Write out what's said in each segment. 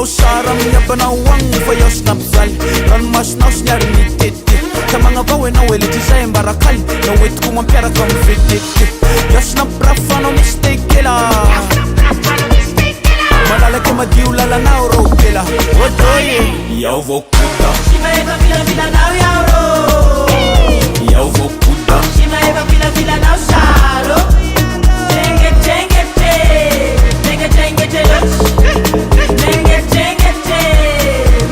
Saram yabanawang fayos napsal Ran mas naus nyari nititi Sa mga bawe na wili sa embarakal Na wait ko mampiara kang fititi Yos na prafa no mistake kila Malalaki madiulala na uro kila Odoye Yaw vokuda Shima eva vila vila now yauro Yaw vokuda Shima eva vila vila now sharo Jenge jenge te Jenge jenge te loch Jenge jenge te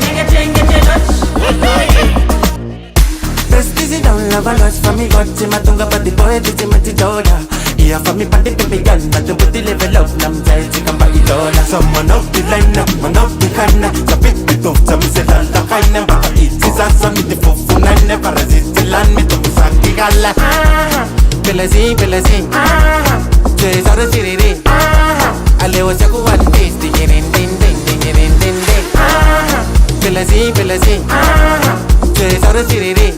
Jenge jenge te loch Prestizi down lava loch for me got him matunga but the boy did him at the dollar Yeah for me pandi to began but the booty level up nam jai chikamba ilola Someone up the line up man up the kana Sa bit bit of sa mi se lala kaina Baka iti sa mi di fufuna never resist lan mi to misaki gala Belasi Jai sara chiriri Alewa chaku one taste Digirin din din digirin din din Belasi Jai sara chiriri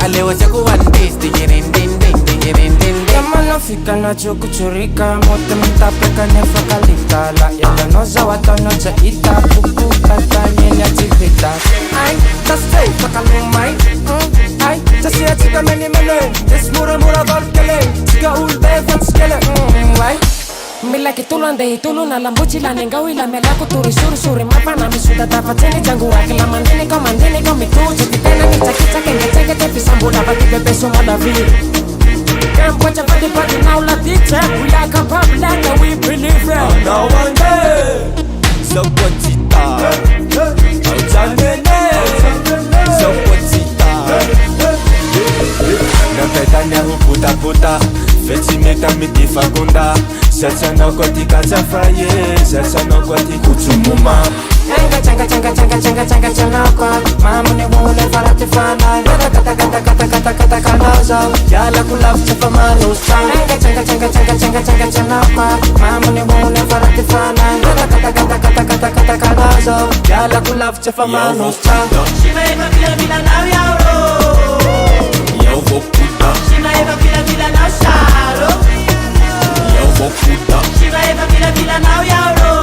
Alewa chaku one taste Digirin din din digirin din din Fika na chukuchurika mote mtapeka nefa kalita la yala noza watano cha ita kuku kata nyenya tivita ay tasay pakalung may ay tasiya chika meni mene es mura golkele chika ulbe fanskele ay Mila kitulande ituluna la mbuchi la nengawi la melako turi suri mapana misuda tafateni jangu wake la mandini kwa mituji titena kicha kenge tepi sambula baki bebe sumo la vili Can't watch a party now la teacher We are capable and we believe it Now one day Sapotita Autanene Sapotita Napetanya huputa Feti meta miti fagunda Sachana kwa tika chafaye Sachana kwa tiku tumuma Changa chanakwa Mamu ni wule farati fana Kata kanozo Yala kulafu chafa manusa Changa chanakwa Mamu ni wule farati fana Kata kanozo Yala kulafu chafa manusa Shima eva vila vila now yauro Yaw vokuda Shima eva vila vila now sharo Yaw vokuda Shima eva vila vila now yauro